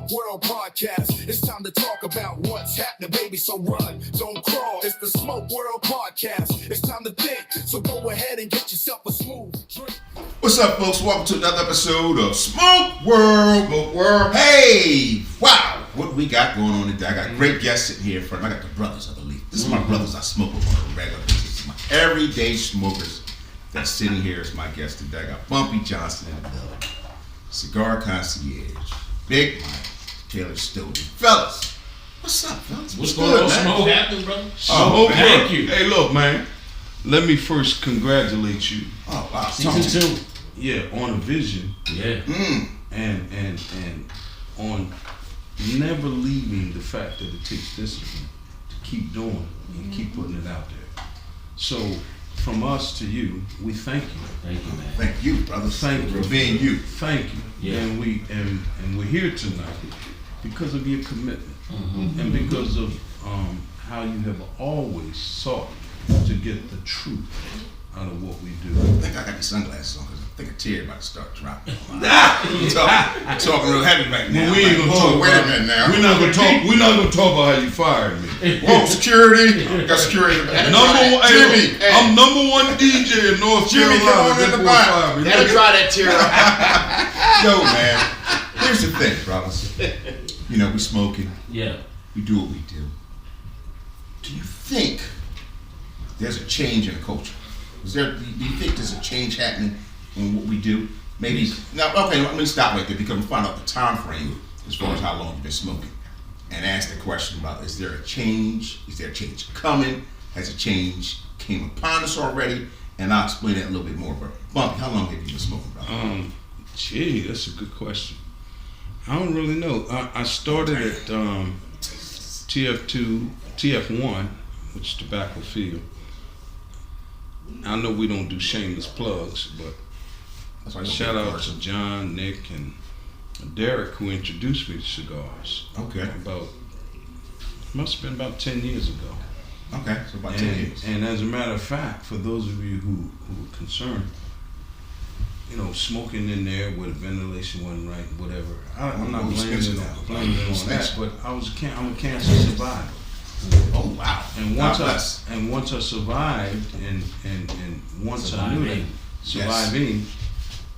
Smoke World Podcast. It's time to talk about what's happening, baby. So run, don't crawl. It's the Smoke World Podcast. It's time to think. So go ahead and get yourself a smooth drink. What's up, folks? Welcome to another episode of Smoke World. Smoke World. Hey, wow, what we got going on today? I got great guests sitting here in front. I got the brothers, I believe. This is my brothers I smoke with on a regular basis. This is my everyday smokers that's sitting here as my guest today. I got Bumpy Johnson in the building, Cigar Concierge, Big Mike, Taylor Stoughton. Fellas, what's up, fellas? What's going on, Smoke? What's happening, brother? Oh, thank you. Hey, look, man. Let me first congratulate you. Oh, wow. Season 2. Yeah, on a vision. Yeah. And on never leaving the fact that it takes discipline to keep doing and keep putting it out there. So from us to you, we thank you. Thank you, man. Thank you, brothers, Thank you for being you. Thank you. Yeah. And we're here tonight because of your commitment and because of how you have always sought to get the truth out of what we do. I think I got the sunglasses on because I think a tear about to start dropping. I'm talking real heavy right now. Well, we ain't gonna talk wait a about minute now. We're not gonna talk about how you fired me. Whoa, security. Got security in the back. Number one, Jimmy. hey, I'm number one DJ in North Jimmy, come Carolina. on in the That boy back. fired me. Gotta Look try that tear up. Yo, man. Here's the thing, brothers. You know, we smoking. Yeah. We do what we do. Do you think there's a change in the culture? Do you think there's a change happening in what we do? Maybe. Now, okay, let me stop right there because we find out the time frame as far as how long you've been smoking, and ask the question about: is there a change? Is there a change coming? Has a change came upon us already? And I'll explain that a little bit more. But Bumpy, how long have you been smoking, brother? Gee, that's a good question. I don't really know. I started at TF1, which is Tobacco Field. I know we don't do shameless plugs, but That's why I shout don't out to John, Nick, and Derek who introduced me to cigars. Okay. Must have been about 10 years ago. Okay, so about 10 years. And as a matter of fact, for those of you who are concerned, you know, smoking in there where the ventilation wasn't right, whatever. I'm not blaming it on that, but I'm a cancer survivor. Oh wow! And once I survived, and once I knew that surviving,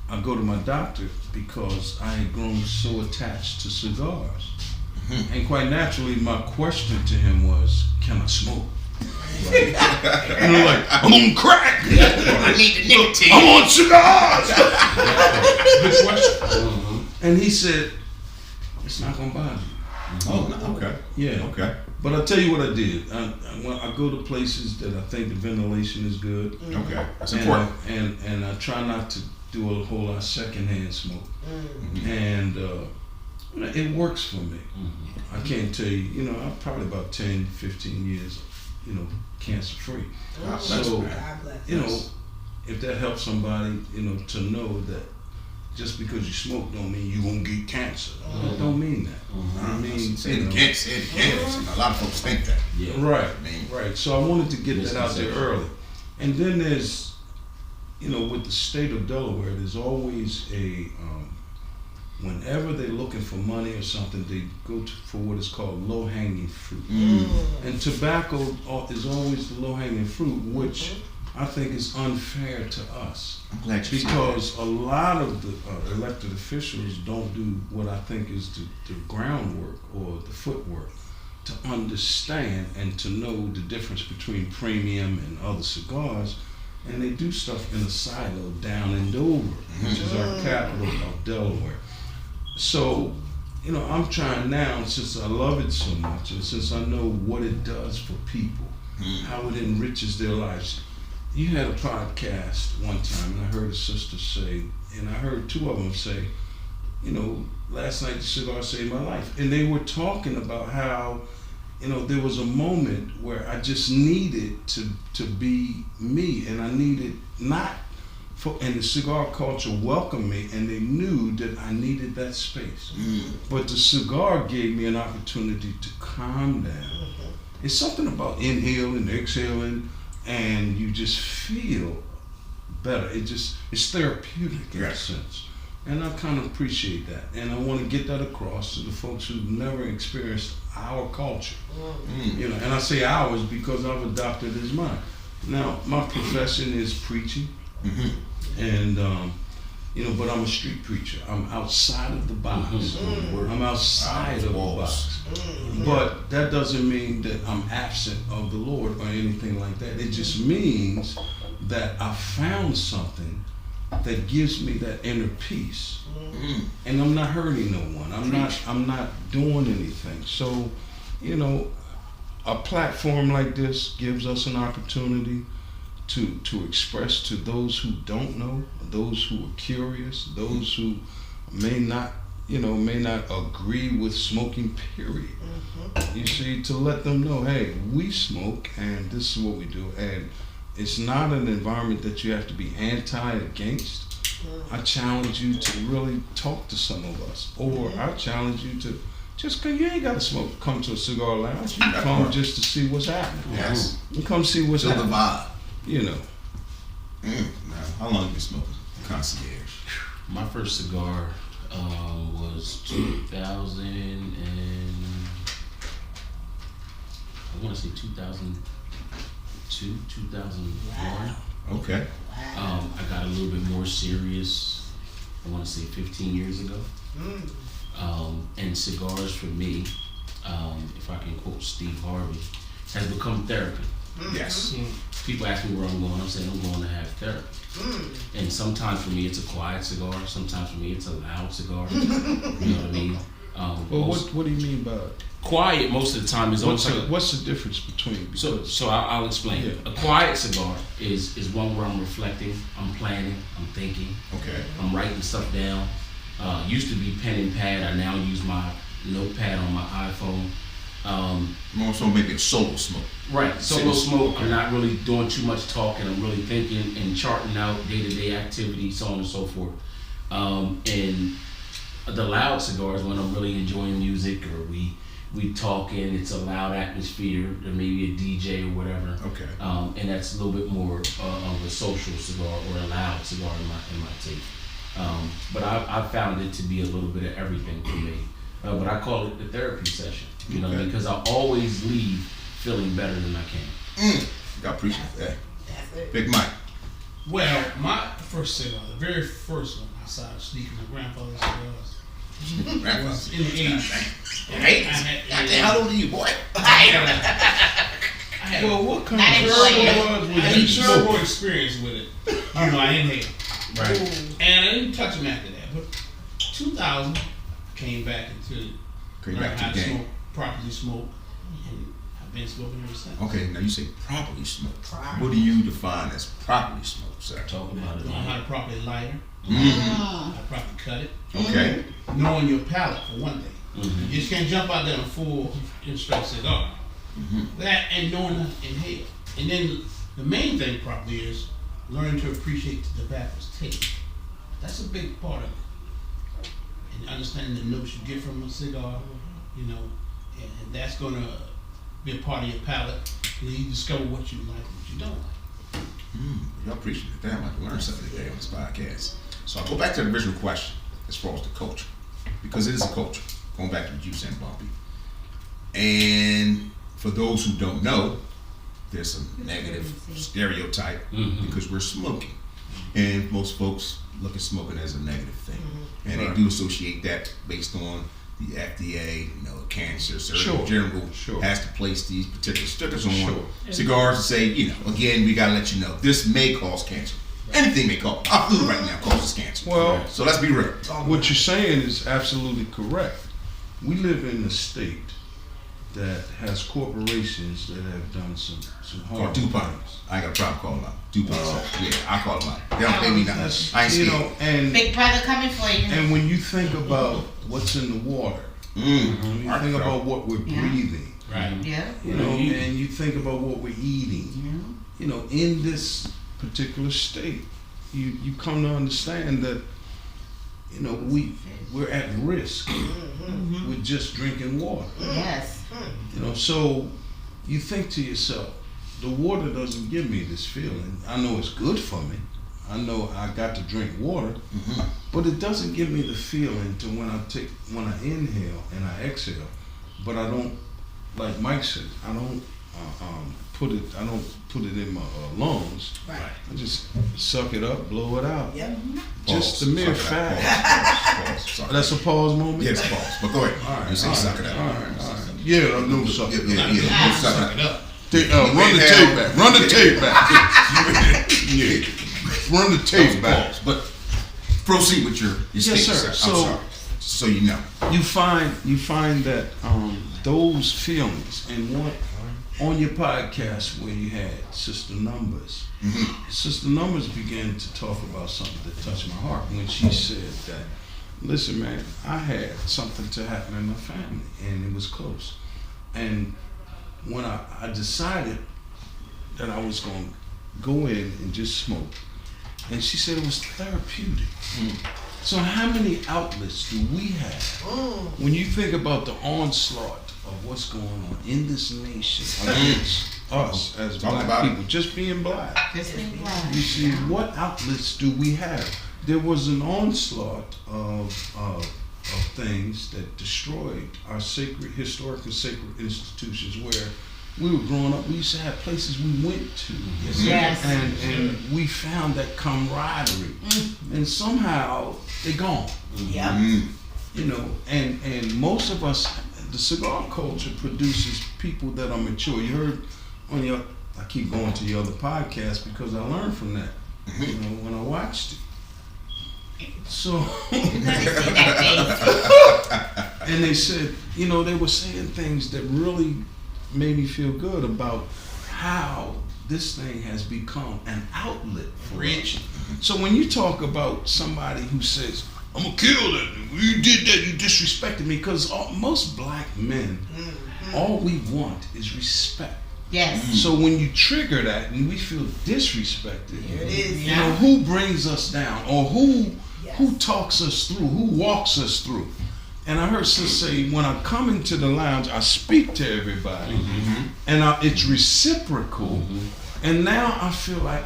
I go to my doctor because I had grown so attached to cigars. And quite naturally, my question to him was, "Can I smoke?" Right? You know, like I'm on crack. I need the nicotine. I'm on cigars. Good question. And he said, "It's not gonna bother you." Oh, no, okay. Yeah. Okay. But I'll tell you what I did. I go to places that I think the ventilation is good. Okay. That's And important. and I try not to do a whole lot of secondhand smoke. And you know, it works for me. I can't tell you, you know, I'm probably about 10, 15 years, you know, cancer free. God bless, So, man. you know, if that helps somebody, you know, to know that just because you smoke don't mean you won't get cancer. It don't mean that. I mean, Say it again. Say it again. A lot of folks think that. Yeah. right, mean- right. So I wanted to get that out there early. And then there's, you know, with the state of Delaware, there's always a, whenever they're looking for money or something, they go for what is called low-hanging fruit. And tobacco is always the low-hanging fruit, which I think is unfair to us. I'm glad you said Because a lot of the elected officials don't do what I think is the groundwork or the footwork to understand and to know the difference between premium and other cigars. And they do stuff in a silo down in Dover, which is our capital of Delaware. So, you know, I'm trying now, since I love it so much, and since I know what it does for people, how it enriches their lives. You had a podcast one time, and I heard a sister say, and I heard two of them say, you know, last night the cigar saved my life. And they were talking about how, you know, there was a moment where I just needed to be me, and I needed not for, and the cigar culture welcomed me, and they knew that I needed that space. But the cigar gave me an opportunity to calm down. It's something about inhaling, exhaling, and you just feel better. It's therapeutic in a sense. And I kind of appreciate that. And I want to get that across to the folks who've never experienced our culture. You know, and I say ours because I've adopted it as mine. Now, my profession is preaching, and you know, but I'm a street preacher. I'm outside of the box. I'm outside of the box. But that doesn't mean that I'm absent of the Lord or anything like that. It just means that I found something that gives me that inner peace, and I'm not hurting no one. I'm not doing anything. So, you know, a platform like this gives us an opportunity to express to those who don't know, those who are curious, those who may not agree with smoking, period. You see, to let them know, hey, we smoke and this is what we do. And it's not an environment that you have to be against. I challenge you to really talk to some of us. Or I challenge you to just come, you ain't got to smoke, come to a cigar lounge. You come just to see what's happening. Yes. You come see what's Feel the happening. vibe. You know. Now, how long have you been smoking? Concierge. My first cigar was 2000 and I want to say 2002, 2001. Okay. I got a little bit more serious, I want to say 15 years ago. And cigars for me, if I can quote Steve Harvey, has become therapy. Yes. People ask me where I'm going, I'm saying I'm going to have therapy. And sometimes for me it's a quiet cigar, sometimes for me it's a loud cigar. You know what I mean? Well, what do you mean by it? Quiet most of the time is almost like What's the difference between? So I'll explain. Yeah. A quiet cigar is one where I'm reflecting, I'm planning, I'm thinking, Okay. I'm writing stuff down. Used to be pen and pad. I now use my notepad on my iPhone. More so maybe a solo smoke. Right, solo smoke. I'm not really doing too much talking. I'm really thinking and charting out day-to-day activities, so on and so forth. And the loud cigars, when I'm really enjoying music or we talking, it's a loud atmosphere, or maybe a DJ or whatever. Okay. And that's a little bit more of a social cigar or a loud cigar in my take. But I found it to be a little bit of everything for me. But I call it the therapy session, you know, because I always leave feeling better than I can. I appreciate that. Big Mike. Well, my first cigar, the very first one outside of sneaking my grandfather's cigars, was in the 80s. Hey, goddamn, how old are you, boy? Well, what kind Not of anymore. cigars I would had you a smoke? terrible experience with it. You know, I inhaled. Right. And I didn't touch them after that. But 2000, came back into Came learn back to how the to game. smoke, properly smoke, and I've been smoking ever since. Okay, now you say properly smoked. What do you define as properly smoked, sir? Talk about it. Knowing how to properly light her, Mm-hmm. how to properly cut it, Okay. knowing your palate for one thing. Mhm. You just can't jump out there on a full straight cigar. Mm-hmm. That and knowing how to inhale. And then the main thing probably is learning to appreciate the tobacco's taste. That's a big part of it. And understanding the notes you get from a cigar, you know, and that's gonna be a part of your palate. And then you discover what you like and what you don't like. I appreciate that. I'm about to learn something today on this podcast. So I'll go back to the original question as far as the culture. Because it is a culture. Going back to what you said, Bumpy. And for those who don't know, there's some negative stereotype because we're smoking. And most folks look at smoking as a negative thing. And they do associate that based on the FDA, you know, cancer, Surgeon General has to place these particular stickers on cigars to say, you know, again, we gotta let you know, this may cause cancer. Anything may cause. Our food right now causes cancer. Well, so let's be real. what you're saying is absolutely correct. We live in a state that has corporations that have done some Or hard DuPont. things. I ain't got a problem calling them out. DuPont. Yeah, I call them out. They don't pay me nothing. That's, I ain't you scared. know, and Big brother coming for you. and when you think about what's in the water, when you think about what we're breathing, Right. Yeah. you know, and you think about what we're eating, Yeah. you know, in this particular state, you come to understand that, you know, we're at risk with just drinking water. Yes. You know, so you think to yourself, the water doesn't give me this feeling. I know it's good for me. I know I got to drink water, but it doesn't give me the feeling to when I inhale and I exhale. But I don't, like Mike said, I don't put it in my lungs. Right. I just suck it up, blow it out. Yep. Just Pause. the mere Suck it up. fact. Pause. Suck it That's a up. pause moment. Yes, pause. But go ahead. All right. You say suck it up. All right. Yeah, I know suck it up. Yeah. Suck it up. Run the tape back. Run the tape back. Yeah. Run the tape back. Pause. But proceed with your Yes, statement, sir. I'm So- sorry. So you know. You find that those feelings, and what on your podcast where you had Sister Numbers, Sister Numbers began to talk about something that touched my heart when she said that, listen, man, I had something to happen in my family, and it was close, and when I decided that I was going to go in and just smoke, and she said it was therapeutic. So how many outlets do we have? When you think about the onslaught of what's going on in this nation against us as Talk black about it. people, just being black, Just being blind. you see, what outlets do we have? There was an onslaught of things that destroyed our historic and sacred institutions where we were growing up. We used to have places we went to. Yes. And we found that camaraderie. And somehow they gone. Yep. You know, and most of us, the cigar culture produces people that are mature. You heard on your, I keep going to your other podcast because I learned from that, you know, when I watched it. So, Let me see that face. and they said, you know, they were saying things that really made me feel good about how this thing has become an outlet for us. So when you talk about somebody who says, I'm gonna kill that, you did that, you disrespected me, because most black men, all we want is respect. Yes. So when you trigger that and we feel disrespected, Here it is. you know, who brings us down, or who talks us through, who walks us through. And I heard sis say, when I come into the lounge, I speak to everybody, and it's reciprocal. And now I feel like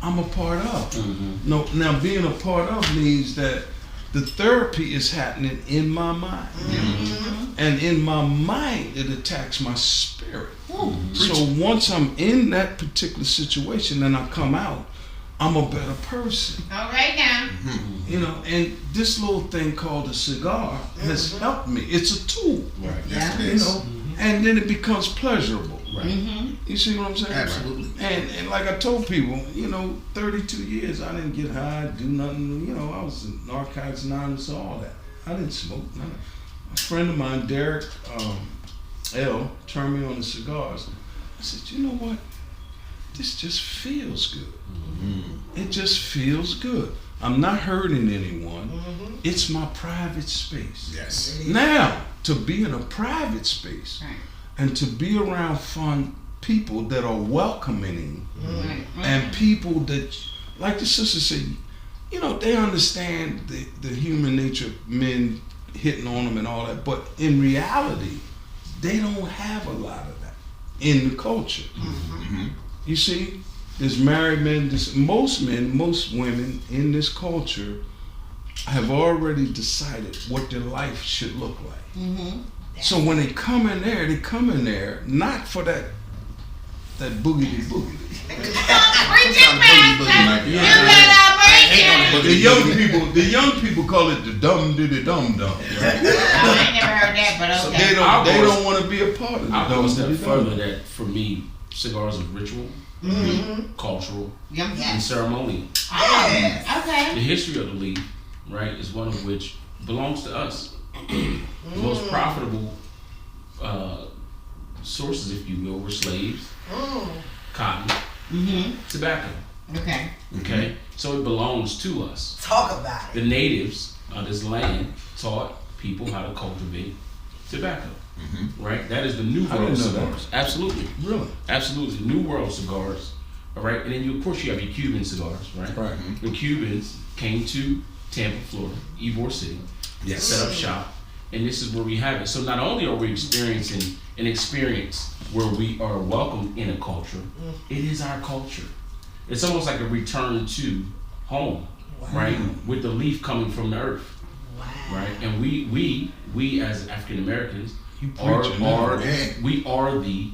I'm a part of. No, now being a part of means that the therapy is happening in my mind, and in my mind it attacks my spirit. So once I'm in that particular situation and I come out, I'm a better person. All right now. You know, and this little thing called a cigar has helped me. It's a tool, Right. Yes, it you is. know, and then it becomes pleasurable. Right. You see what I'm saying? Absolutely. And like I told people, you know, 32 years, I didn't get high, do nothing. You know, I was in Narcotics Anonymous, all that. I didn't smoke. None. A friend of mine, Derek L, turned me on the cigars. I said, you know what? This just feels good. It just feels good. I'm not hurting anyone. It's my private space. Yes. Now, to be in a private space Right. and to be around fun people that are welcoming Right. and people that, like the sister said, you know, they understand the human nature of men hitting on them and all that, but in reality, they don't have a lot of that in the culture. You see, there's married men, most men, most women in this culture have already decided what their life should look like. So when they come in there not for that boogity boogity. Preach it, Pastor. You better preach it. The young people call it the dum diddy dum dum. I ain't never heard that, but okay. They don't want to be a part of the I'll go dum a step diddy further dum. that for me, cigars are ritual, cultural, Yum, and yum. ceremonial. Oh, The okay. history of the leaf, right, is one of which belongs to us. The most profitable sources, if you will, were slaves, cotton, tobacco. Okay. Okay, so it belongs to us. Talk about it. The natives of this land taught people how to cultivate tobacco. Right, that is the New I World didn't know that. cigars. Absolutely, Really? absolutely, New World cigars. All right, and then you, of course, you have your Cuban cigars, right? Right. The Cubans came to Tampa, Florida, Ybor City, Yes. set up shop, and this is where we have it. So not only are we experiencing an experience where we are welcomed in a culture, it is our culture. It's almost like a return to home, right? With the leaf coming from the earth, right? And we as African Americans are we are the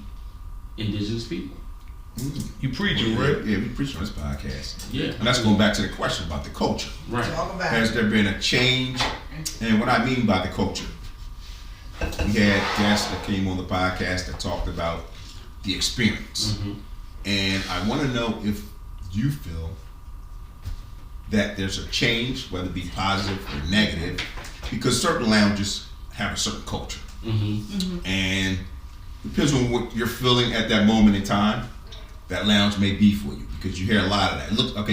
indigenous people. You preaching, right? Yeah, we preach on this podcast. Yeah, And that's going back to the question about the culture. right. Talk about Has it. there been a change? And what I mean by the culture, we had guests that came on the podcast that talked about the experience. Mm-hmm. And I want to know if you feel that there's a change, whether it be positive or negative, because certain lounges have a certain culture. Mm-hmm. And it depends on what you're feeling at that moment in time, that lounge may be for you, because you hear a lot of that. It looks like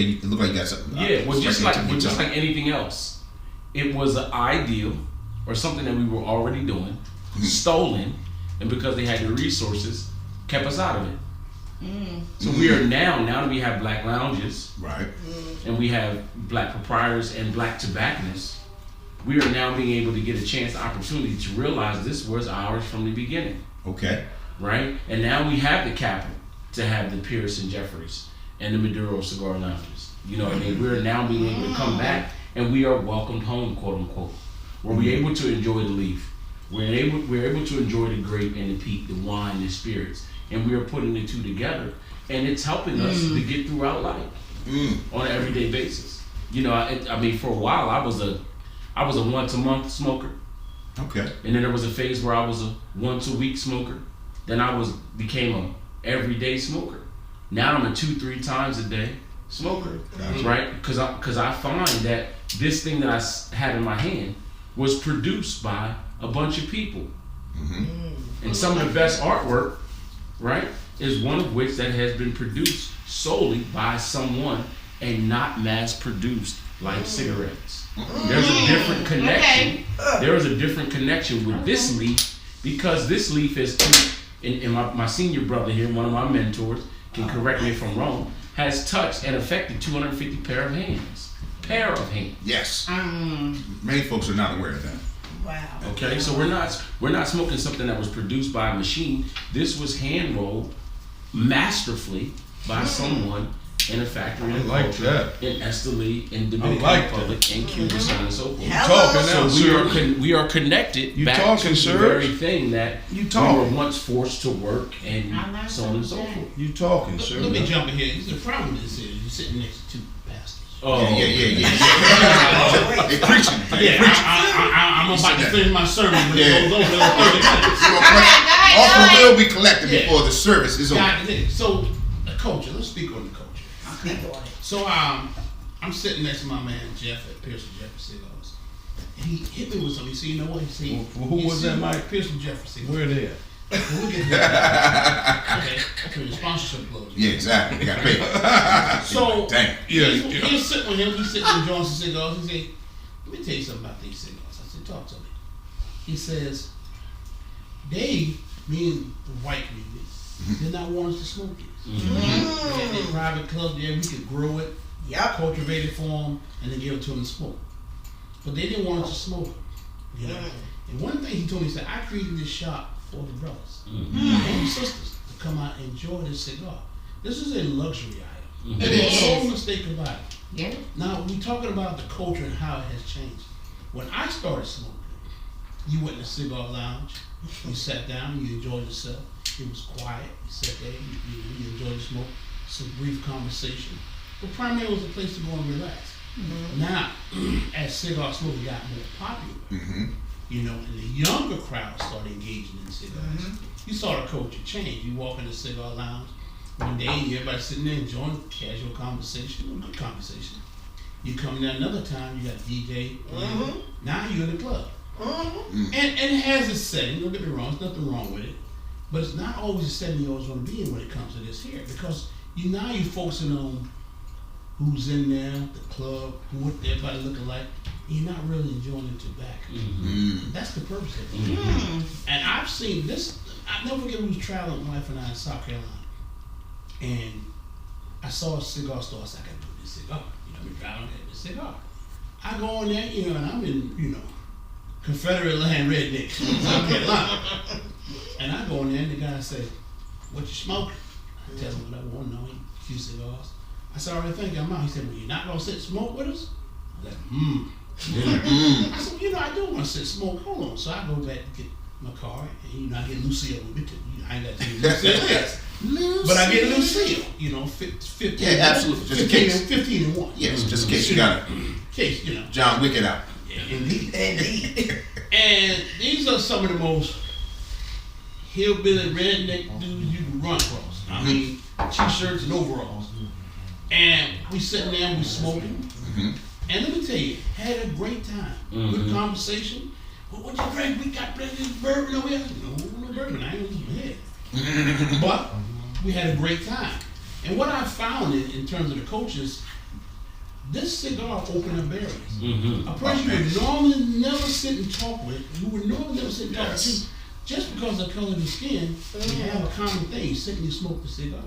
you got something. Yeah, well, just striking to your like tongue. anything else, it was an ideal or something that we were already doing, stolen, and because they had the resources, kept us out of it. So we are now that we have black lounges Right. and we have black proprietors and black tobacconists, we are now being able to get a chance, opportunity to realize this was ours from the beginning, Okay. right? And now we have the capital to have the Pierce and Jeffries and the Maduro cigar lounges. You know what I mean? We're now being able to come back and we are welcomed home, quote unquote. Where we're able to enjoy the leaf. We're able to enjoy the grape and the peat, the wine, the spirits. And we are putting the two together. And it's helping us to get throughout life on an everyday basis. You know, I mean, for a while I was a once a month smoker. Okay. And then there was a phase where I was a once a week smoker. Then I became a everyday smoker. Now I'm a 2-3 times a day smoker, right? Because I find that this thing that I had in my hand was produced by a bunch of people, and some of the best artwork, right, is one of which that has been produced solely by someone and not mass produced like cigarettes. There's a different connection. There is a different connection with this leaf because this leaf is. And my senior brother here, one of my mentors, can correct me if I'm wrong, has touched and affected 250 pair of hands. Yes. Many folks are not aware of that. Wow. Okay, so we're not smoking something that was produced by a machine. This was hand rolled masterfully by someone in a factory in like culture, that. in Esteli, in Dominican like Republic, in Cuba, so on and so forth. Talking now, So we are connected You back talking, to sir? the very thing that You we talking. were once forced to work and so on and so forth. You talking, sir? Let me jump in here. The problem with this is you're sitting next to two pastors. Oh, They preaching. Yeah, I'm about to finish my sermon, but Yeah. it goes over in 30 minutes. Offer will be collected Yeah. before the service is over. Got it. So, the culture. Let's speak on the culture. Speak on it. So, I'm sitting next to my man Jeff at Pearson Jeffrey Cigars. And he hit me with something. He said, you know what? He said, Well, who was that, Mike? Pearson Jeffrey Cigars. Where they at? We'll get there. Okay, the sponsorship closed. Yeah, exactly. You got paid. So, Dang. he's sitting with him. He's sitting enjoying some cigars. He said, let me tell you something about these cigars. I said, talk to me. He says, they, being the white community, did not want us to smoke these. They had their private club there. We could grow it, cultivate it for them, and then give it to them to smoke. But they didn't want us to smoke it. You know? And one thing he told me, he said, I created this shop for the brothers and sisters to come out and enjoy this cigar. This is a luxury item. It There's no is. mistake about it. Yeah. Now, we talking about the culture and how it has changed. When I started smoking, you went in a cigar lounge, you sat down, you enjoyed yourself. It was quiet. You sat there, you enjoyed the smoke, some brief conversation. But primarily it was a place to go and relax. Now, as cigar smoking got more popular, you know, and the younger crowd started engaging in cigars, you saw the culture change. You walk in the cigar lounge one day, and everybody sitting there enjoying casual conversation, good conversation. You come there another time, you got DJ playing. Now you're in the club. And it has a setting, don't get me wrong, there's nothing wrong with it. But it's not always the setting you always want to be in when it comes to this here. Because you're focusing on who's in there, the club, what everybody looking like. And you're not really enjoying the tobacco. That's the purpose of it. And I've seen this, I never forget we was traveling, my wife and I, in South Carolina. And I saw a cigar store. I said, I gotta do this cigar. You know, we're driving, get this cigar. I go in there, you know, and I'm in, you know, Confederate land redneck, South Carolina. And I go in there and the guy say, what you smoking? I tell him what I want to know, a few cigars. I said, all right, thank you, I'm out. He said, well, you're not gonna sit and smoke with us? I said, I said, well, I do want to sit and smoke. Hold on. So I go back to get my car, and I get Lucille with me too. I ain't got to Lucille, yes. But I get Lucille, 15. Yeah, absolutely. Just in 15 case. 15 and 1. Yes, just in case you got it. Case, John Wick it out. Yeah, indeed. Indeed. And these are some of the most hillbilly redneck dudes you can run across. I mean, t-shirts and overalls. And we sitting there and we smoking. And let me tell you, had a great time. Good conversation. Well, what you drink? We got plenty of bourbon over here. No bourbon. I ain't losing my head. But we had a great time. And what I found in terms of the coaches, this cigar opened up barriers. A person you would normally never sit and talk with, you would normally never sit and talk to, just because of the color of your skin, you have a common thing. You sit and you smoke the cigar.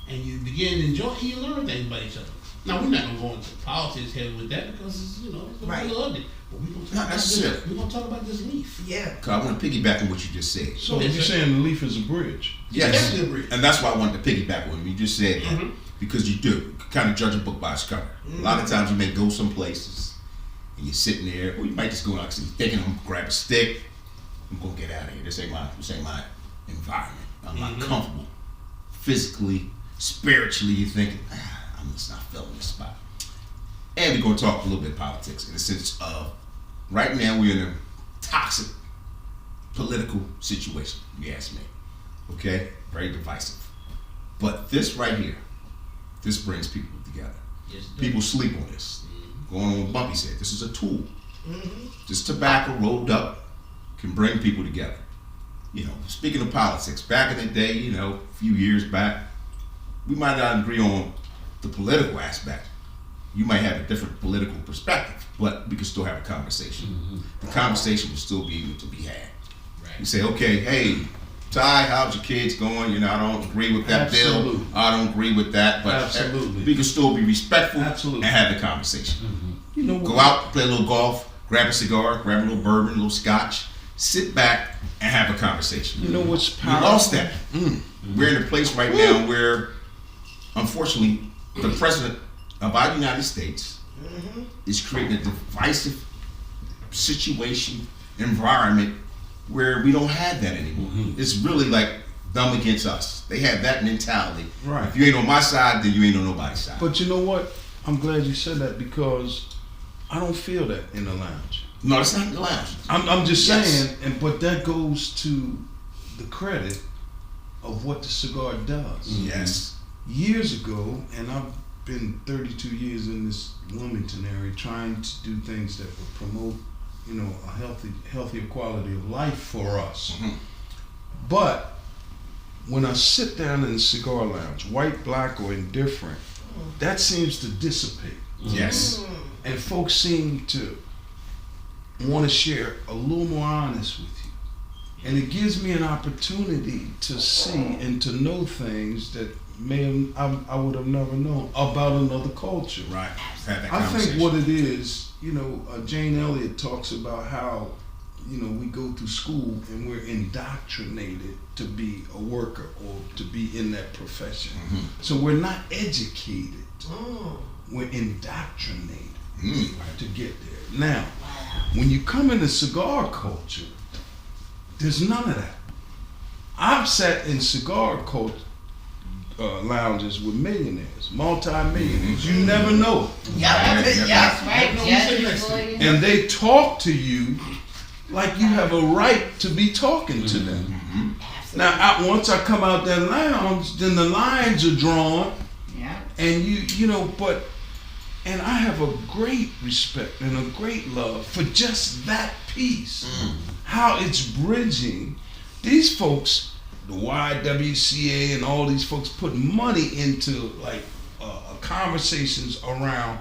And you begin to enjoy it, and you learn things about each other. Now, we're not going to go into politics heavy with that because it's, it's Right. a little ugly. But we're going to talk about necessarily. this. We're going to talk about this leaf. Yeah. Cause I want to piggyback on what you just said. So you're saying the leaf is a bridge? Yes, Definitely a bridge. and that's why I wanted to piggyback on you. You just said that because you do kind of judge a book by its cover. A lot of times you may go some places and you're sitting there, or you might just go like thinking, I'm gonna grab a stick, I'm gonna get out of here. This ain't my environment. I'm not comfortable physically, spiritually. You're thinking, I'm just not feeling this spot. And we're gonna talk a little bit politics in the sense of right now we're in a toxic political situation, if you ask me. Okay? Very divisive. But this right here, this brings people together. Yes, it does. People sleep on this. Going on what Bumpy said, this is a tool. This tobacco rolled up can bring people together. Speaking of politics, back in the day, a few years back, we might not agree on the political aspect. You might have a different political perspective, but we can still have a conversation. The conversation will still be able to be had. Right. You say, okay, hey, Ty, how's your kids going? I don't agree with that Absolutely. bill. I don't agree with that, but Absolutely. we can still be respectful Absolutely. and have the conversation. You know Go what? out, play a little golf, grab a cigar, grab a little bourbon, a little scotch, sit back and have a conversation. You know what's We powerful? lost that. We're in a place right now where, unfortunately, the president of our United States is creating a divisive situation, environment, where we don't have that anymore. It's really like them against us. They have that mentality. Right. If you ain't on my side, then you ain't on nobody's side. But you know what? I'm glad you said that because I don't feel that in the lounge. No, it's not the lounge. I'm just Yes. saying, but that goes to the credit of what the cigar does. Yes. Years ago, and I've been 32 years in this Wilmington area trying to do things that would promote, a healthier quality of life for us. But when I sit down in the cigar lounge, white, black, or indifferent, that seems to dissipate. Yes. And folks seem to want to share a little more honest with you. And it gives me an opportunity to see and to know things that I would have never known about another culture. Right. Have that I conversation. think what it is, Jane Elliott talks about how, we go through school and we're indoctrinated to be a worker or to be in that profession. So we're not educated. We're indoctrinated to get there. Now, when you come into cigar culture, there's none of that. I've sat in cigar culture lounges with millionaires, multi-millionaires. You never know. That's right. Jesse And they talk to you like you have a right to be talking to them. Now, once I come out that lounge, then the lines are drawn, and and I have a great respect and a great love for just that piece. How it's bridging. These folks, the YWCA and all these folks put money into conversations around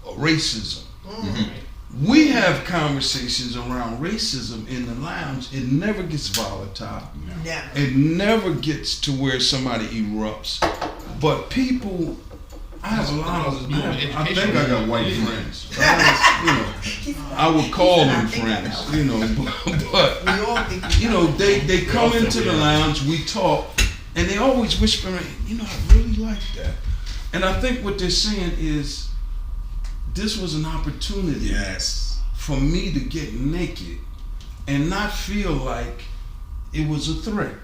racism. We have conversations around racism in the lounge. It never gets volatile. Never. It never gets to where somebody erupts. But people, I have a lot of, I think I got white friends. I would call them friends, but We all think they come into the lounge, we talk, and they always whisper, I really like that. And I think what they're saying is this was an opportunity Yes. for me to get naked and not feel like it was a threat,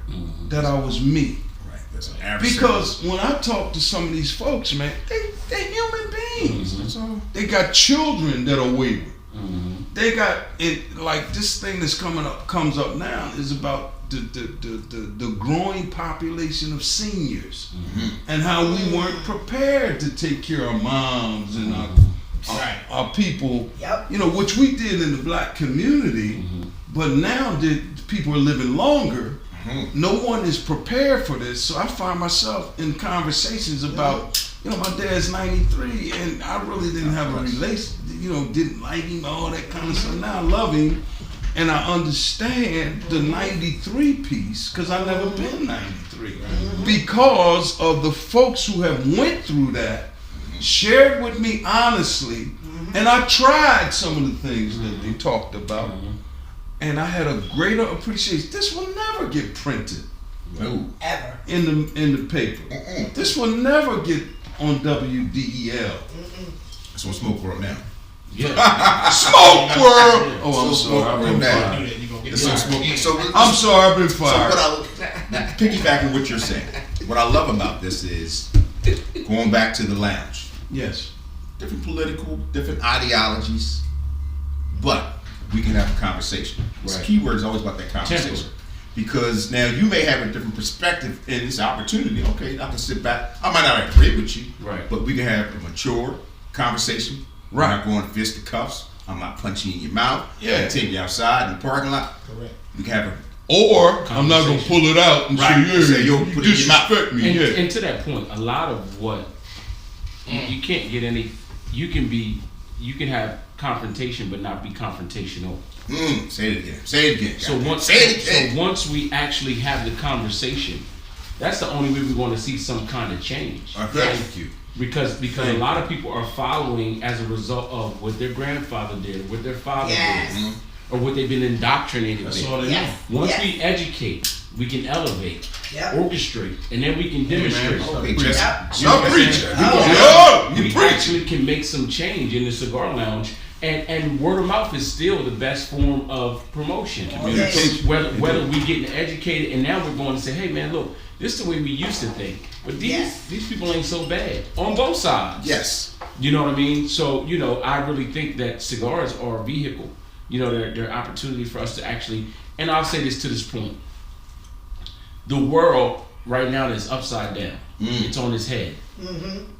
that I was me. Right. That's an adversary. Because when I talk to some of these folks, man, they're human beings. So, They got children that are wayward. They got it, like this thing that's comes up now is about the growing population of seniors and how we weren't prepared to take care of moms and our people. Yep. You know, which we did in the black community, but now that people are living longer, no one is prepared for this. So I find myself in conversations about, you know, my dad's 93 and I really didn't have a relation, you know, didn't like him, all that kind of stuff. Now I love him and I understand the 93 piece because I never been 93. Because of the folks who have went through that, shared with me honestly, and I tried some of the things that they talked about, and I had a greater appreciation. This will never get printed no. Ever. in the paper. This will never get on WDEL. That's on Smoke World now. Yeah. Smoke World. Oh, I'm So sorry. I've been now. fired. Do that, you gonna get It's on fired. Smoke. So I'm sorry. I've been So fired. piggybacking what you're saying, what I love about this is going back to the lounge. Yes. Different political, different ideologies, but we can have a conversation. The Right. key word is always about that conversation. Temper. Because now you may have a different perspective in this opportunity. Okay, I can sit back. I might not agree with you, Right. but we can have a mature conversation. Right. We're not going fisticuffs. I'm not punching you in your mouth. Yeah. I'm taking you outside in the parking lot. Correct. We can have a Or I'm not gonna pull it out and Right. say, Say, "Hey, yo, you put it in your mouth." disrespect me." And, Yeah. and to that point, a lot of what you can't get any. You can have confrontation, but not be confrontational. say it again. Say it again. So once, say it again. so once we actually have the conversation, that's the only way we're going to see some kind of change. Thank you. Because a lot of people are following as a result of what their grandfather did, what their father Yes. did, or what they've been indoctrinated That's with. all they Yes. know. Once Yes. we educate, we can elevate, Yep. orchestrate, and then we can demonstrate. Okay, just Yep. Stop You know what I'm preaching. saying? Oh, We you preaching. actually can make some change in the cigar lounge, and word of mouth is still the best form of promotion. Communication. So whether we getting educated, and now we're going to say, hey man, look, this is the way we used to think, but Yes. these people ain't so bad on both sides. Yes. You know what I mean? So, you know, I really think that cigars are a vehicle. You know, they're an opportunity for us to actually, and I'll say this to this point. The world right now is upside down. It's on its head,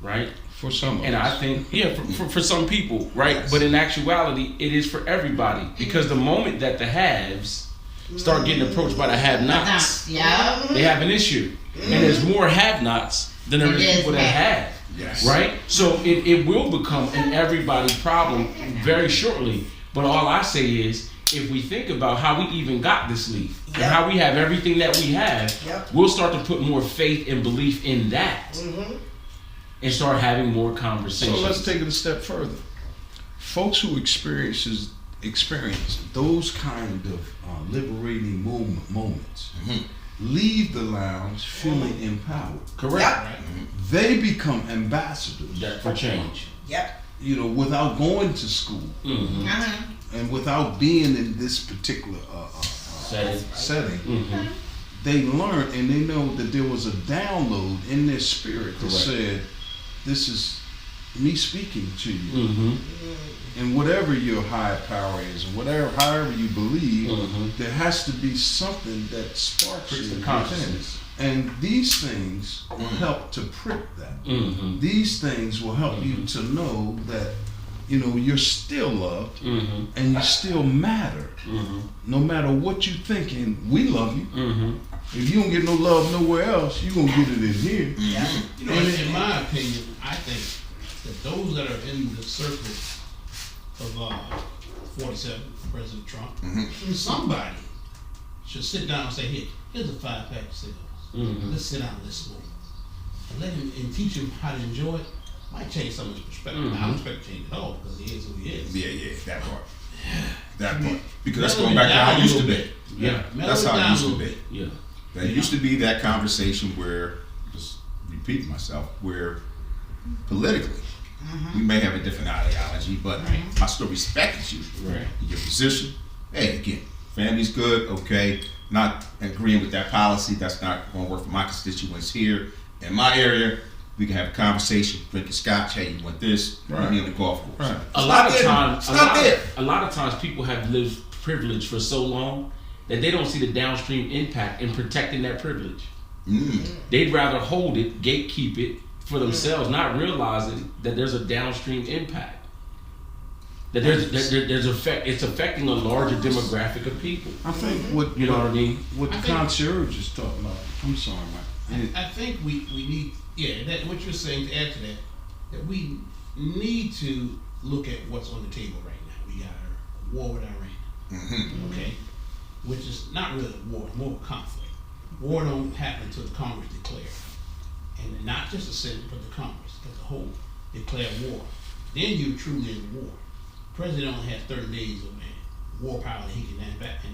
right? For some of And us. I think, yeah, for some people, right? Yes. But in actuality, it is for everybody. Because the moment that the haves start getting approached by the have-nots, Yeah. they have an issue. And there's more have-nots than there It is is people that have. Yes. Right? So it will become an everybody problem very shortly. But all I say is, if we think about how we even got this leaf and Yep. how we have everything that we have, Yep. we'll start to put more faith and belief in that and start having more So conversations. let's take it a step further. Folks who experience those kind of liberating moments leave the lounge feeling empowered. Correct. Yep. They become ambassadors, That for change. Yep. you know, without going to school Mm-hmm. and without being in this particular setting. Mm-hmm. They learn and they know that there was a download in their spirit that Correct. said, "This is me speaking to you." Mm-hmm. And whatever your higher power is, and however you believe, Mhm. there has to be something that sparks Pricks you the consciousness. And these things will help to prick that. Mm-hmm. These things will help you to know that, you know, you're still loved Mm-hmm. and you still matter. Mm-hmm. No matter what you thinking, we love you. Mm-hmm. If you don't get no love nowhere else, you're gonna get it in here. You know, in my opinion, I think that those that are in the circle of 47, President Trump, somebody should sit down and say, here's a 5-pack of cigars. Mm-hmm. Let's sit down and let's smoke. And let him and teach him how to enjoy it. Might change some of his perspective. I don't expect to change it all because he is who he is. Yeah, that part. That part. Because that's Mellow going it back to how down it used a to little be. bit. Yeah. Mellow That's it how down it a used to little be. bit. Yeah. There used to be that conversation where, just repeat myself, where politically. We may have a different ideology, but I still respect you, Right. your position. Hey, again, family's good, okay. Not agreeing with that policy, that's not going to work for my constituents here in my area. We can have a conversation, drink a scotch. Hey, you want this? Meet me on the golf course. Right. A lot of there. times, It's not there. a lot of times, people have lived privilege for so long that they don't see the downstream impact in protecting that privilege. They'd rather hold it, gatekeep it for themselves, not realizing that there's a downstream impact. That there's effect. It's affecting a larger demographic of people. I think what You know what I mean? What the I think- concierge is talking about. I'm sorry, Mike. I think we need, that what you're saying, to add to that we need to look at what's on the table right now. We got a war with Iran, okay, which is not really a war, more of a conflict. War don't happen until the Congress declare, and not just the Senate, but the Congress as a whole declare war. Then you're truly in war. The president only has 30 days of war power that he can enact.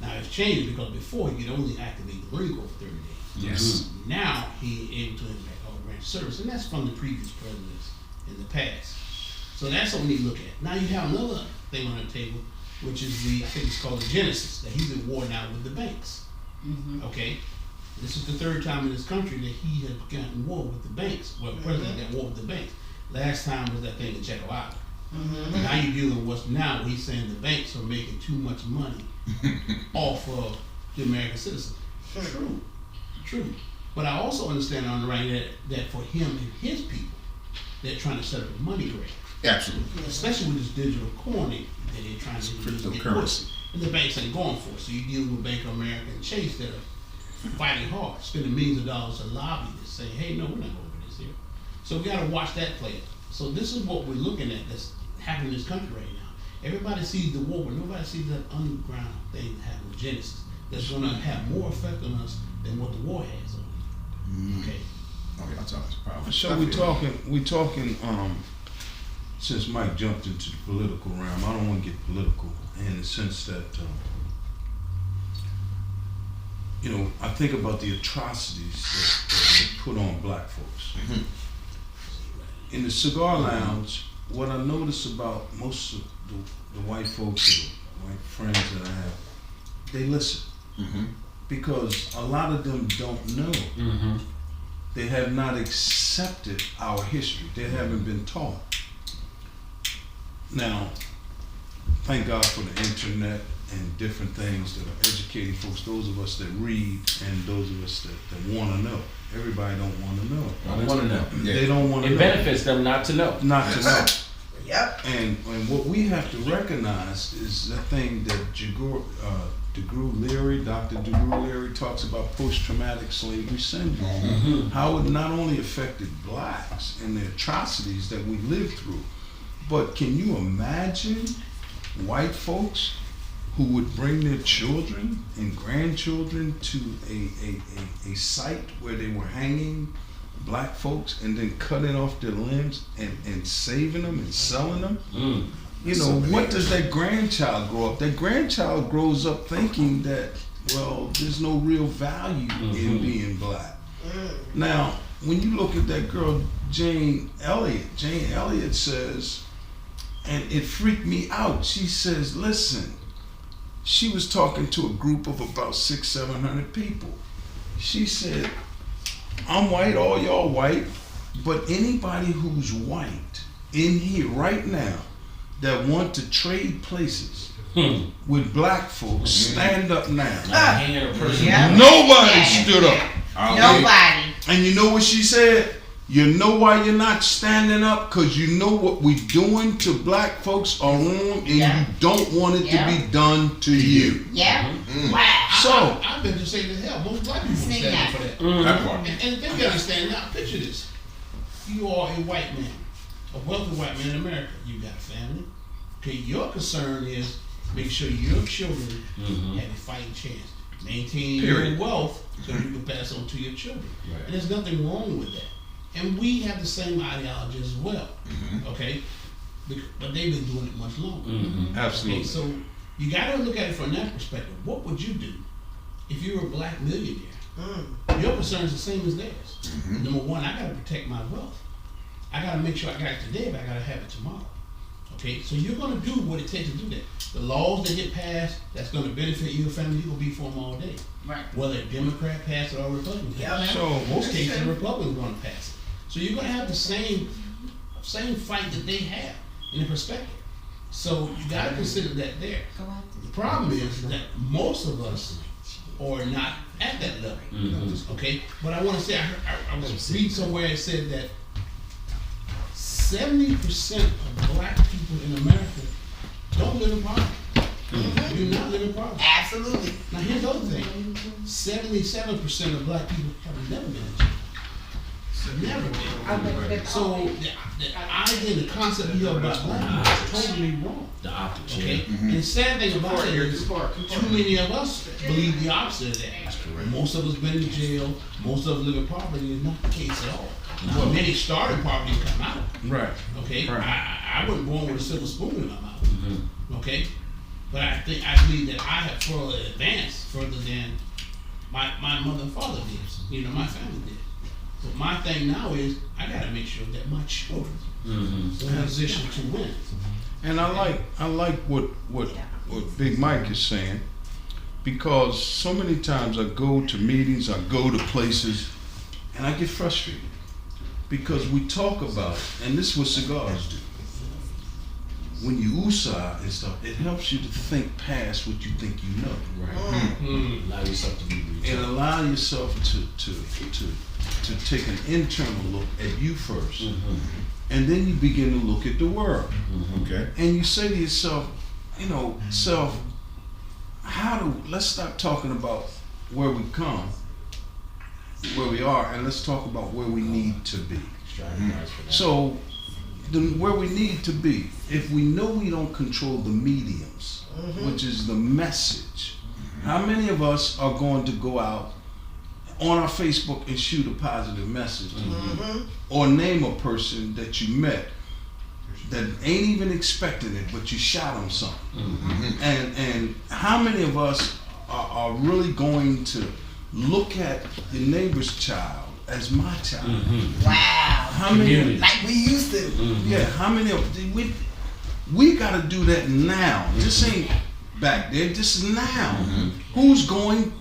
Now it's changed because before he could only activate the Marine Corps for 30 days. Yes. Now he able to impact all branch service, and that's from the previous presidents in the past. So that's what we need to look at. Now you have another thing on the table, which is I think it's called the Genesis, that he's at war now with the banks. Okay? This is the third time in this country that he has gotten war with the banks. Well, the president got war with the banks. Last time was that thing in Jekyll Island. Now you're dealing with what's now, he's saying the banks are making too much money off of the American citizen. True. But I also understand on the right that for him and his people, they're trying to set up a money grab. Absolutely. Especially with this digital coin that they're trying to Cryptocurrency. and the banks ain't going for it. So you're dealing with Bank of America and Chase that are fighting hard, spending millions of dollars to lobby this, saying, hey, no, we're not going for this here. So we got to watch that play out. So this is what we're looking at that's happening in this country right now. Everybody sees the war, but nobody sees that underground thing that happened with Genesis that's going to have more effect on us than what the war has on it. Okay. Oh, yeah, that's always powerful. So we talking. Since Mike jumped into the political realm, I don't want to get political in the sense that, I think about the atrocities that were put on black folks. In the cigar lounge, what I notice about most of the white folks, or the white friends that I have, they listen. Because a lot of them don't know. They have not accepted our history. They haven't been taught. Now, thank God for the internet and different things that are educating folks, those of us that read and those of us that want to know. Everybody don't want to know. I want to know. They don't want to know. It benefits them not to know. Not to know. Yep. And what we have to recognize is that thing that Dr. DeGru Leary talks about post-traumatic slavery syndrome. How it not only affected blacks and the atrocities that we lived through, but can you imagine white folks who would bring their children and grandchildren to a site where they were hanging black folks and then cutting off their limbs and saving them and selling them? What does that grandchild grow up? That grandchild grows up thinking that, well, there's no real value in being black. Now, when you look at that girl, Jane Elliott says, and it freaked me out. She says, listen, she was talking to a group of about 600-700 people. She said, I'm white, all y'all white, but anybody who's white in here right now that want to trade places with black folks, stand up now. Hanging a person. Yep. Nobody stood up. Nobody. And you know what she said? You know why you're not standing up? Because you know what we're doing to black folks are wrong, and you don't want it to be done to you. Yep. Wow. So, I've been just saying to hell, most black people Say stand that. for that. That part. And the thing you understand now, picture this. You are a white man, a wealthy white man in America. You got a family. Okay, your concern is make sure your children have a fighting chance. Maintain your wealth so you can pass on to your children. Right. And there's nothing wrong with that. And we have the same ideology as well. Okay? But they've been doing it much longer. absolutely. Okay, so you got to look at it from that perspective. What would you do if you were a black millionaire? Your concern is the same as theirs. Number one, I got to protect my wealth. I gotta make sure I got it today, but I gotta have it tomorrow. Okay, so you're gonna do what it takes to do that. The laws that get passed, that's gonna benefit your family, you're gonna be for them all day. Right. Whether a Democrat pass it or a Republican pass it. So- In most cases, the Republicans gonna pass it. So you're gonna have the same fight that they have in the perspective. So you gotta consider that there. The problem is that most of us are not at that level. Okay, but I want to say I was reading somewhere it said that 70% of black people in America don't live in poverty. Do not live in poverty. Absolutely. Now here's the other thing: 77% of black people have never been in jail. Never been. So the idea, the concept you have about black people is totally wrong. The optics. Okay? Yeah. And the sad thing about it is too many of us believe the opposite of that. Most of us been in jail, most of us live in poverty, is not the case at all. Now, many started poverty and come out. Right. Okay? Right. I wasn't born with a silver spoon in my mouth. Okay? But I believe that I have further advanced further than my mother and father did. You know, my family did. But my thing now is I gotta make sure that my children are in a position to win. And I like what Big Mike is saying, because so many times I go to meetings, I go to places, and I get frustrated because we talk about, and this is what cigars do. When you USA and stuff, it helps you to think past what you think you know. Right. Allow yourself to be And retail. allow yourself to take an internal look at you first, and then you begin to look at the world. Okay. And you say to yourself, you know, self, let's stop talking about where we come, where we are, and let's talk about where we need to be. Strategize for that. So, where we need to be, if we know we don't control the mediums, which is the message, how many of us are going to go out on our Facebook and shoot a positive message, or name a person that you met that ain't even expecting it, but you shot them something? And how many of us are really going to look at your neighbor's child as my child? Wow. How many? Community. Like we used to. Yeah, how many of we got to do that now. This ain't back there. This is now. Who's going?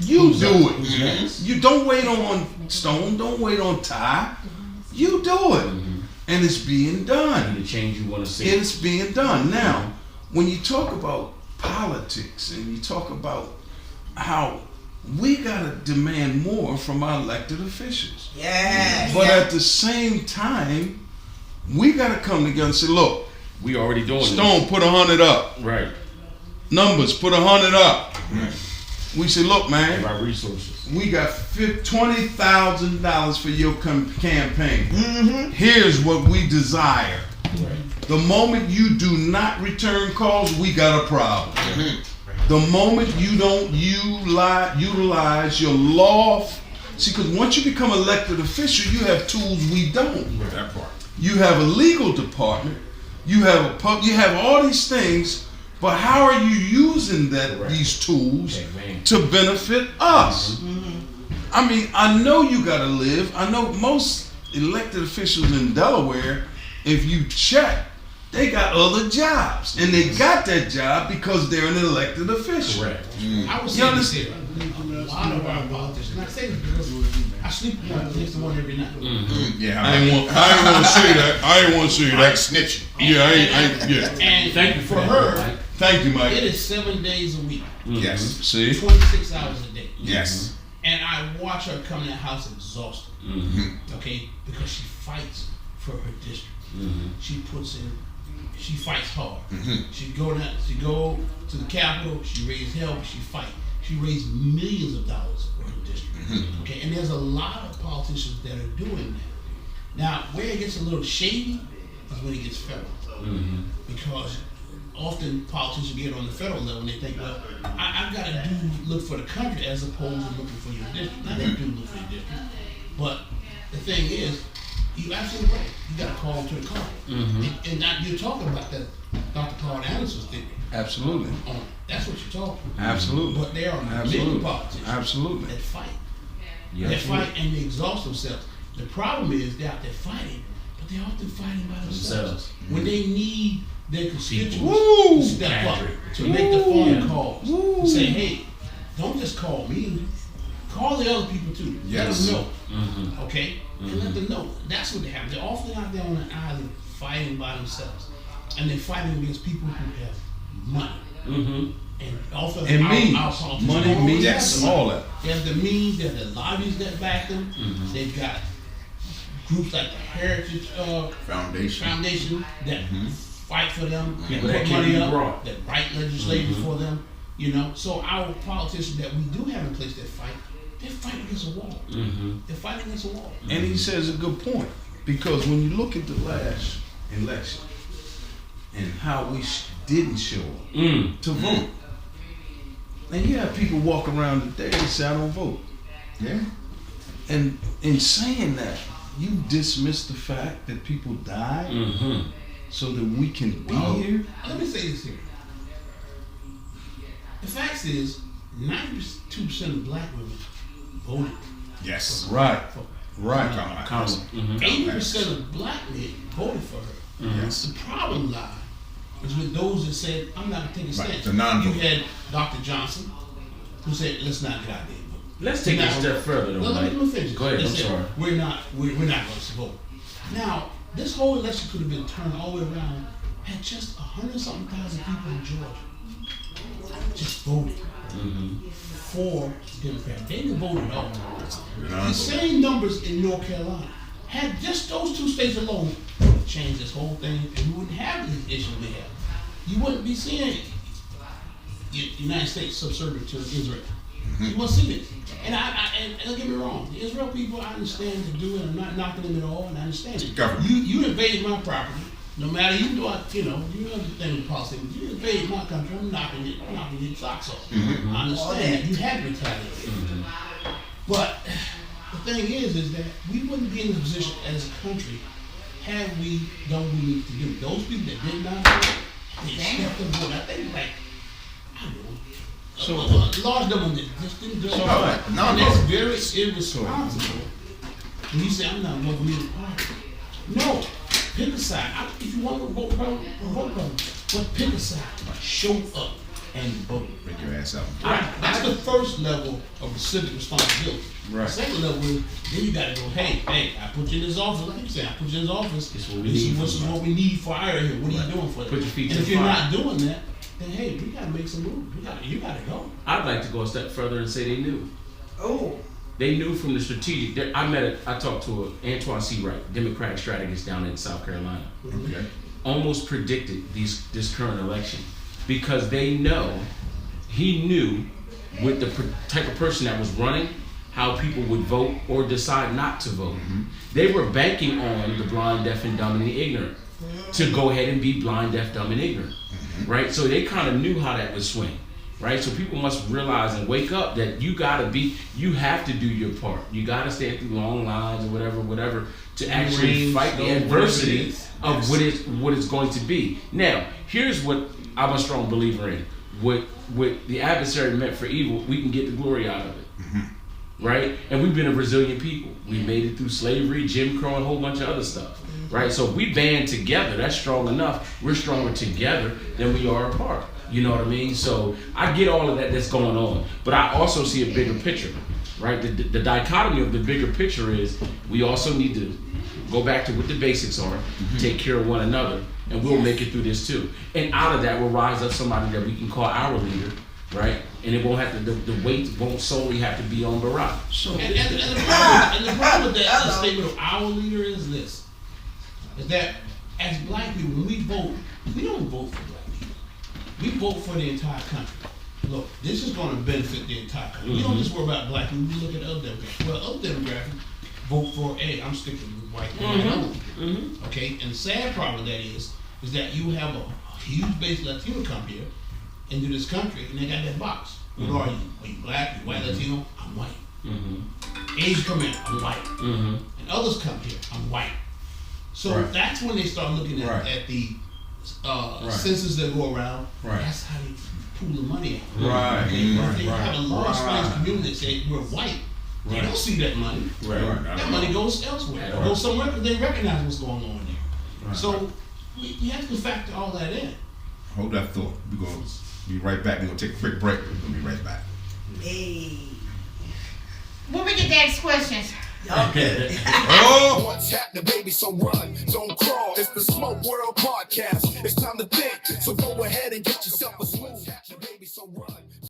You do it. You don't wait on Stone. Don't wait on Ty. You do it, and it's being done. The change you want to see. It's being done now. When you talk about politics and you talk about how we gotta demand more from our elected officials. Yes. But at the same time, we gotta come together and say, look, We already doing Stone, put 100 up. this. Right. Numbers, put 100 up. We say, look, man, Our resources. we got $20,000 for your campaign. Here's what we desire. Right. The moment you do not return calls, we got a problem. The moment you don't utilize your law, see, because once you become elected official, you have tools we don't. That part. You have a legal department. You have you have all these things, but how are you using these tools to benefit us? I mean, I know you got to live. I know most elected officials in Delaware, if you check, they got other jobs, and they got that job because they're an elected official. Correct. I would You say understand? a lot of our politicians, and I say this because I sleep next to one every night. Yeah. I ain't want to say that. I ain't want to say Like that. snitching. Yeah, I ain't. Yeah. And Thank you for for that, her, Mike. Thank you, it Mike. is 7 days a week, Yes. See? 26 hours a day. Yes. And I watch her come in the house exhausted, okay, because she fights for her district. She fights hard. She go to the Capitol, she raised help, she fight. She raised millions of dollars for her district. Okay, and there's a lot of politicians that are doing that. Now, where it gets a little shady is when it gets federal. Because often politicians get on the federal level and they think, well, I've got to look for the country as opposed to looking for your district. Now, they do look for your district. But the thing is, you're absolutely right. You got to call them to the call. And now you're talking about that Dr. Claude Anderson's theory. Absolutely. That's what you're talking about. Absolutely. But there are many Absolutely. politicians Absolutely. that fight. Yeah. They fight and they exhaust themselves. The problem is they're out there fighting but they're often fighting by themselves. Themselves. When they need their constituents Woo! to step up, Patrick. to make the phone Yeah. calls, and say, hey, don't just call me, call the other people too. Yes. Let them know, Mm-hmm. okay? And let them know. That's what they have. They're often out there on an island fighting by themselves. And they're fighting against people who have money. Mm-hmm. And often And means. our politicians Money don't always means have the money. all that. They have the means, they have the lobbies that back them. Mm-hmm. They've got groups like the Heritage Foundation. that fight for them, that People that put can money be up, brought. that write legislation for them. You know, so our politicians that we do have in place that fight, they fight against a wall. Mm-hmm. They're fighting against a wall. And he says a good point, because when you look at the last election and how we didn't show up to vote, and you have people walk around today and say, I don't vote. Yeah. And in saying that, you dismiss the fact that people died Mm-hmm. so that we can be Well, here. Let me say this here. The fact is, 92% of black women voted. Yes. Right. Right. Kamala. Mm-hmm. 80% of black men voted for her. Yes. The problem lies is with those that said, I'm not going to take a stand. Right, the non-vote. You had Dr. Johnson, who said, let's not get out there and vote. Let's take it a Now- step further, though, Let Mike. me finish. Go ahead. They I'm said, sorry. We're not going to vote. Now, this whole election could have been turned all the way around had just 100-something thousand people in Georgia just voted for Democrats. They didn't vote at all. The same numbers in North Carolina. Had just those two states alone changed this whole thing, and we wouldn't have these issues we have. You wouldn't be seeing United States subservient to Israel. You won't see this. And and don't get me wrong, the Israel people, I understand to do it. I'm not knocking them at all, and I understand it. Government. You invaded my property. No matter you know you understand the policy. But you invaded my country. I'm knocking your socks off. I understand that. You had to retaliate. But the thing is that we wouldn't be in this position as a country had we done what we need to do. Those people that did not vote, they stepped up vote. I think I don't know. So- A large number that just didn't do it. So, right. No, And that's no. very irresponsible when you say I'm not voting for the party. No, pick a side. If you want to vote Republican, but pick a side. Show up and vote. Bring your ass out. Right. That's the first level of the civic responsibility. Right. The second level is then you gotta go, hey, I put you in this office. Like you said, I put you in this office. This is what we need This is from what we need for our area. What are you doing for it? Put your feet and to if the you're fire. not doing that, then hey, we gotta make some moves. You gotta go. I'd like to go a step further and say they knew. Oh. They knew from the strategic. I talked to Antoine C. Wright, Democratic strategist down in South Carolina. Okay. Almost predicted this current election because they know he knew with the type of person that was running how people would vote or decide not to vote. They were banking on the blind, deaf, and dumb, and the ignorant to go ahead and be blind, deaf, dumb, and ignorant, right? So they kind of knew how that would swing, right? So people must realize and wake up that you have to do your part. You got to stand through long lines or whatever, to actually Rain, fight the snow, adversity whatever it is. of what it's going to be. Now, here's what I'm a strong believer in. What the adversary meant for evil, we can get the glory out of it. Right? And we've been a resilient people. We made it through slavery, Jim Crow, and a whole bunch of other stuff. Right? So if we band together, that's strong enough. We're stronger together than we are apart. You know what I mean? So I get all of that that's going on. But I also see a bigger picture. Right? The dichotomy of the bigger picture is we also need to go back to what the basics are, take care of one another, and we'll make it through this too. And out of that will rise up somebody that we can call our leader, right? And it won't have to, the weight won't solely have to be on Barack. So And the problem with that statement of our leader is this: is that as black people, when we vote, we don't vote for black people. We vote for the entire country. Look, this is going to benefit the entire country. We don't just worry about black people. We look at other demographics. Well, other demographics vote for, hey, I'm sticking with white people. Okay, and the sad part of that is that you have a huge base of Latino come here into this country, and they got that box. What are you? Are you black? You white Latino? I'm white. Asian come in, I'm white. And others come here, I'm white. So Right. that's when they start looking at, Right. at the Right. census that go around. Right. That's how they pool the money out. Right. Okay? Right. They have a large Right. Spanish community that say we're white. They Right. don't see that money. Right. That money goes elsewhere. At It all. goes somewhere because they recognize what's going on there. Right. So we have to factor all that in. Hold that thought. We're going to be right back. We're going to take a quick break. We're going to be right back. Hey. When we get the next questions. Okay. Oh! What's happening, baby? So run, don't crawl. It's the Smoke World Podcast. It's time to think.